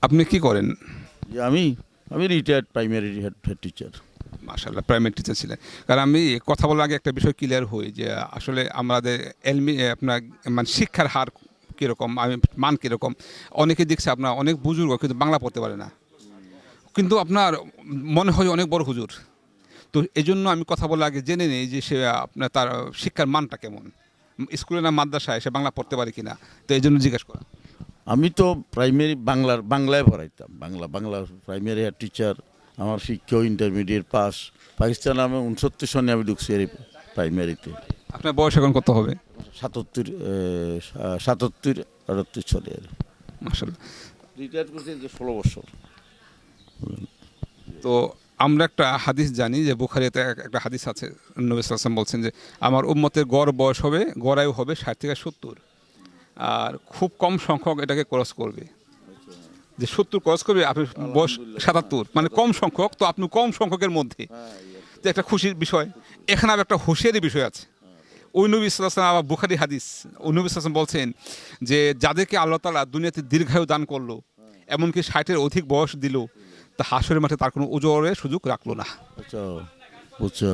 আপনি কি করেন? যে আমি আমি রিটায়ার্ড প্রাইমারি হেড টিচার। মাশাআল্লাহ, প্রাইমারি টিচার ছিলেন। কারণ আমি কথা বলার আগে একটা বিষয় ক্লিয়ার হই যে আসলে আমাদের আপনার মানে শিক্ষার হার কীরকম, আমি মান কীরকম। অনেকে দেখছে আপনার অনেক বুজুর্গ কিন্তু বাংলা পড়তে পারে না, কিন্তু আপনার মনে হয় অনেক বড় হুজুর। তো এই জন্য আমি কথা বলার আগে জেনে নিই যে সে আপনার তার শিক্ষার মানটা কেমন, স্কুলে না মাদ্রাসায় সে বাংলা পড়তে পারে কিনা। তো এই জন্য জিজ্ঞেস করা। আমি তো প্রাইমারি বাংলায় পড়াইতাম, বাংলা প্রাইমারি হেড টিচার। আমার শিক্ষা ইন্টারমিডিয়েট পাস। পাকিস্তান আমি 69 সনে আমি ঢুকছি এই প্রাইমারিতে। আপনার বয়স এখন কত হবে? 77 77 78 চলে আর মাশাআল্লাহ। রিটায়ার করছি 16 বছর। তো আমরা একটা হাদিস জানি যে বুখারীতে একটা হাদিস আছে, নবী সাল্লাল্লাহু আলাইহি ওয়াসাল্লাম বলছেন যে আমার উম্মতের গড় বয়স হবে, গড়ায়ু হবে 60 থেকে 70, আর খুব কম সংখ্যক এটাকে ক্রস করবে। যে 70 ক্রস করবে, আপনি বয়স 77 মানে কম সংখ্যক, তো আপনি কম সংখ্যকের মধ্যে, তো একটা খুশির বিষয়। এখানে আবার একটা হুঁশিয়ারি বিষয় আছে। ওই নবী সাল্লাল্লাহু আলাইহি ওয়াসাল্লাম আবার বুখারী হাদিস, ওই নবী সাল্লাল্লাহু আলাইহি ওয়াসাল্লাম বলছেন যে যাদেরকে আল্লাহ তাআলা দুনিয়াতে দীর্ঘায়ু দান করলো, এমনকি 60-এর অধিক বয়স দিল, তা হাসরের মাঠে তার কোনো ওজরের সুযোগ রাখলো না। আচ্ছা, বুঝছো?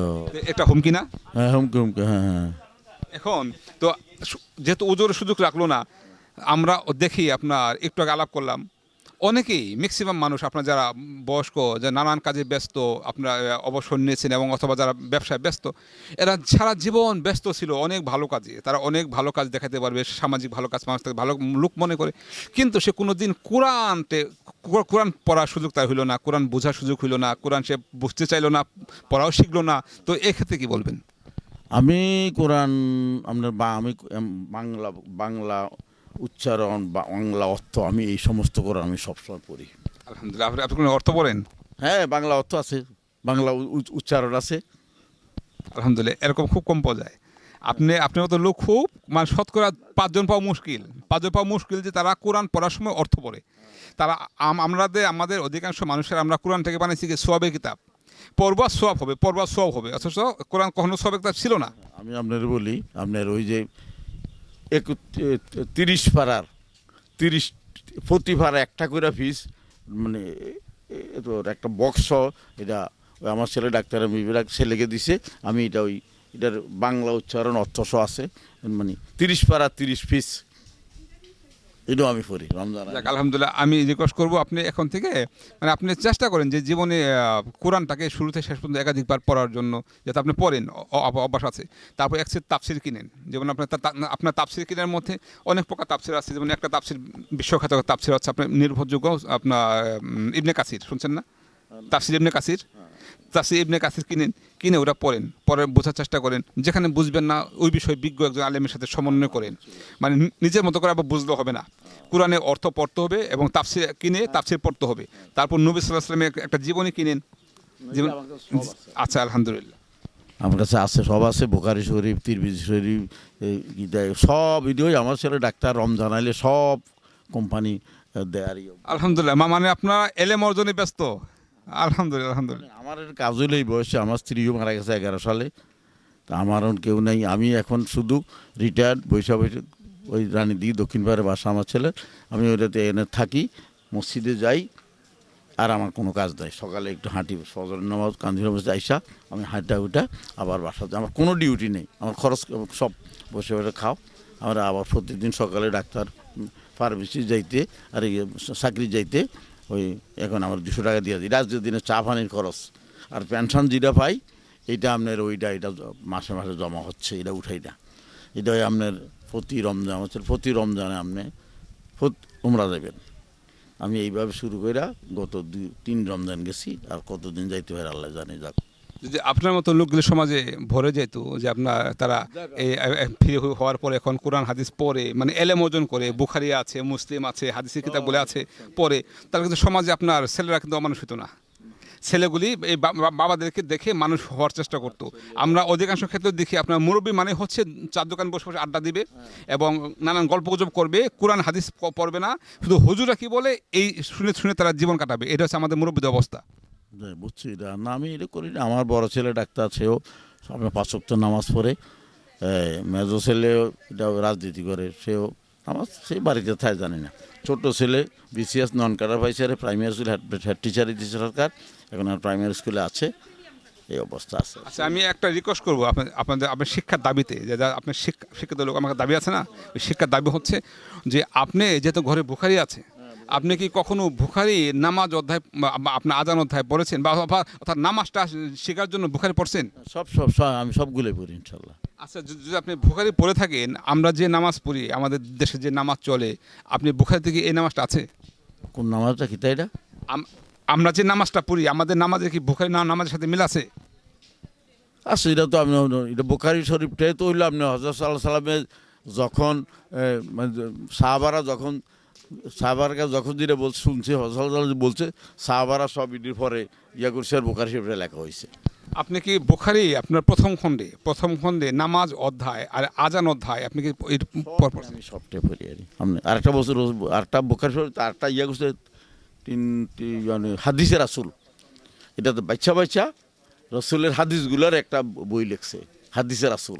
এটা হুমকি না? হ্যাঁ, হুমকি হুমকি, হ্যাঁ হ্যাঁ। এখন তো যেহেতু ওজোরের সুযোগ রাখলো না, আমরা দেখি আপনার একটু আগে আলাপ করলাম, অনেকেই ম্যাক্সিমাম মানুষ আপনার যারা বয়স্ক, যারা নানান কাজে ব্যস্ত, আপনার অবসর নিয়েছেন এবং অথবা যারা ব্যবসায় ব্যস্ত, এরা সারা জীবন ব্যস্ত ছিল অনেক ভালো কাজে, তারা অনেক ভালো কাজ দেখাতে পারবে, সামাজিক ভালো কাজ মানুষ তাকে ভালো লোক মনে করে, কিন্তু সে কোনো দিন কোরআন পড়ার সুযোগ তার হইল না, কোরআন বোঝার সুযোগ হইল না, কোরআন সে বুঝতে চাইলো না, পড়াও শিখলো না। তো এক্ষেত্রে কি বলবেন? আমি কোরআন আপনার আমি বাংলা বাংলা উচ্চারণ, বাংলা অর্থ, আমি এই সমস্ত কোরআন আমি সবসময় পড়ি। আলহামদুলিল্লাহ। আপনি কোনো অর্থ বলেন? হ্যাঁ, বাংলা অর্থ আছে, বাংলা উচ্চারণ আছে। আলহামদুলিল্লাহ, এরকম খুব কম পাওয়া যায়। আপনার মতো লোক খুব, মানে শতকরা 5 জন পাওয়া মুশকিল, 5 জন পাওয়া মুশকিল যে তারা কোরআন পড়ার সময় অর্থ পড়ে। তারা আমাদের অধিকাংশ মানুষের আমরা কোরআন থেকে বানিয়েছি কি সোয়াবের কিতাব, পড়বা সোয়াব হবে, পড়বা সোয়াব হবে, অথচ কোরআন কখনো সোয়াবের কিতাব ছিল না। আমি আপনার বলি, আপনার ওই যে 30 পাড়ার 30 প্রতি পাড়া একটা করে ফিস, মানে তোর একটা বক্স, এটা ওই আমার ছেলে ডাক্তার, আমি ছেলেকে দিছে, আমি এটা ওই এটার বাংলা উচ্চারণ অর্থসহ আছে, মানে 30 পাড়া 30 পিস, এটাও আমি পড়ি রমজান। যাক, আলহামদুলিল্লাহ। আমি রিকোয়েস্ট করবো আপনি এখন থেকে মানে আপনি চেষ্টা করেন যে জীবনে কোরআনটাকে শুরুতে শেষ পর্যন্ত একাধিকবার পড়ার জন্য, যাতে আপনি পড়েন, অভ্যাস আছে। তারপর এক সেট তাফসির কিনেন, যেমন আপনার তাফসির কিনার মধ্যে অনেক প্রকার তাফসির আছে, যেমন একটা তাফসির বিশ্বখ্যাত তাফসির হচ্ছে আপনার নির্ভরযোগ্য, আপনার ইবনে কাসির শুনছেন না? তাফসির ইবনে কাসির, তাফসির ইবনে কাসির কিনে ওটা পড়েন, পরে বোঝার চেষ্টা করেন। যেখানে বুঝবেন না ওই বিষয়ে বিজ্ঞ একজন আলেমের সাথে সমন্বয় করেন, মানে নিজের মতো করে আবার বুঝলেও হবে না, কোরআনের অর্থ পড়তে হবে এবং তাফসির কিনে তাফসির পড়তে হবে। তারপর নবী সাল্লাল্লাহু আলাইহি ওয়াসাল্লামের একটা জীবনী কিনেন, জীবন। আচ্ছা, আলহামদুলিল্লাহ। আমার কাছে আছে, সব আছে, বুখারী শরীফ, তিরমিজি শরীফ, সব ভিডিওই। আমার ছেলে ডাক্তার, রমজান আইলে সব কোম্পানি দেয়। আলহামদুলিল্লাহ, মানে আপনারা এলেম অর্জনে ব্যস্ত। আলহামদুলিল্লাহ, আলহামদুলিল্লাহ। আমার কাজ হইলে এই বয়সে, আমার স্ত্রীও মারা গেছে 11 সালে, তা আমার কেউ নেই। আমি এখন শুধু রিটায়ার্ড, বৈশা ওই রানীদিঘি দক্ষিণ পাড়ে বাসা আমার ছেলের। আমি ওইটাতে এনে থাকি, মসজিদে যাই, আর আমার কোনো কাজ নাই। সকালে একটু হাঁটি, ফজর নামাজ, কান্দি নামাজ আইসা আমি হাঁটা উঠা আবার বাসাতে, আমার কোনো ডিউটি নেই, আমার খরচ সব বসে বসে খাও। আমরা আবার প্রতিদিন সকালে ডাক্তার, ফার্মেসি যাইতে আর চাকরি যাইতে, ওই এখন আমার 200 টাকা দিয়ে দিই রাজনীতির দিনে চা পানির খরচ। আর পেনশন যেটা পাই, এটা আপনার এটা মাসে মাসে জমা হচ্ছে, এটা উঠাই না। এটা আপনার প্রতি রমজান হচ্ছে, প্রতি রমজানে আপনি উমরা যাবেন। আমি এইভাবে শুরু করে গত 2-3 রমজান গেছি, আর কতদিন যাইতে হয় আল্লাহ জানে। যাক, যদি আপনার মতো লোকগুলো সমাজে ভরে যেত, যে তারা এই ফ্রি হওয়ার পরে এখন কোরআন হাদিস পড়ে, মানে এলেম অর্জন করে, বুখারী আছে, মুসলিম আছে, হাদিসের কিতাব বলে আছে, পড়ে, তাহলে কিন্তু সমাজে আপনার ছেলেরা কিন্তু অমানুষ হতো না। ছেলেগুলি এই বাবাদেরকে দেখে মানুষ হওয়ার চেষ্টা করতো। আমরা অধিকাংশ ক্ষেত্রে দেখি আপনার মুরব্বী মানে হচ্ছে চার দোকান বসে বসে আড্ডা দিবে এবং নানান গল্পগুজব করবে, কোরআন হাদিস পড়বে না, শুধু হুজুরা কি বলে এই শুনে শুনে তারা জীবন কাটাবে। এটা হচ্ছে আমাদের মুরব্বীদের অবস্থা। বুঝছি, এটা না, আমি এটা করি না। আমার বড় ছেলে ডাক্তার, সেও আপনার 5 ওয়াক্ত নামাজ পড়ে। মেজো ছেলেও এটা রাজনীতি করে, সেও আমার সেই বাড়িতে থাকে জানি না। ছোট ছেলে বিসিএস নন কাডার পাইছে, প্রাইমারি স্কুল হেড টিচারই দিচ্ছে সরকার, এখন আর প্রাইমারি স্কুলে আছে, এই অবস্থা আছে। আচ্ছা, আমি একটা রিকোয়েস্ট করবো আপনার শিক্ষার দাবিতে, যে আপনার শিক্ষিত লোক আমাকে দাবি আছে না, ওই শিক্ষার দাবি হচ্ছে যে আপনি যেহেতু ঘরে বুখারি আছে, আপনি কি কখনো বুখারি নামাজ অধ্যায় আপনার আজান অধ্যায় পড়েছেন, বা অর্থাৎ নামাজটা শেখার জন্য বুখারি পড়ছেন? সব আমি সবগুলোই পড়ি ইনশাল্লাহ। আচ্ছা, যদি আপনি বুখারি পড়ে থাকেন, আমরা যে নামাজ পড়ি, আমাদের দেশে যে নামাজ চলে, আপনি বুখারি থেকে এই নামাজটা আছে? কোন নামাজটা কি তাই এটা? আমরা যে নামাজটা পড়ি, আমাদের নামাজে কি বুখারি নামাজের সাথে মিল আছে? আচ্ছা, এটা তো আমি, এটা বোখারি শরীফটাই তো হইলো আপনি হজরত সাল্লাহ সাল্লামের যখন সাহাবারা যখন যেটা শুনছে হজরত বলছে, সাহাবারা সব ইডির পরে করছে, আর বোখারি শরীফটা লেখা হয়েছে। আপনি কি বুখারি আপনার প্রথম খণ্ডে নামাজ অধ্যায় আর আজান অধ্যায় আপনি কি আমি সবটাই পড়ি আর আপনি আরেকটা বছর আরেকটা বোখারি শরীফ, আরেকটা করছে তিনটি মানে হাদিসের রাসূল, এটা তো বাচ্চা রসুলের হাদিসগুলোর একটা বই লিখছে, হাদিসের রাসূল।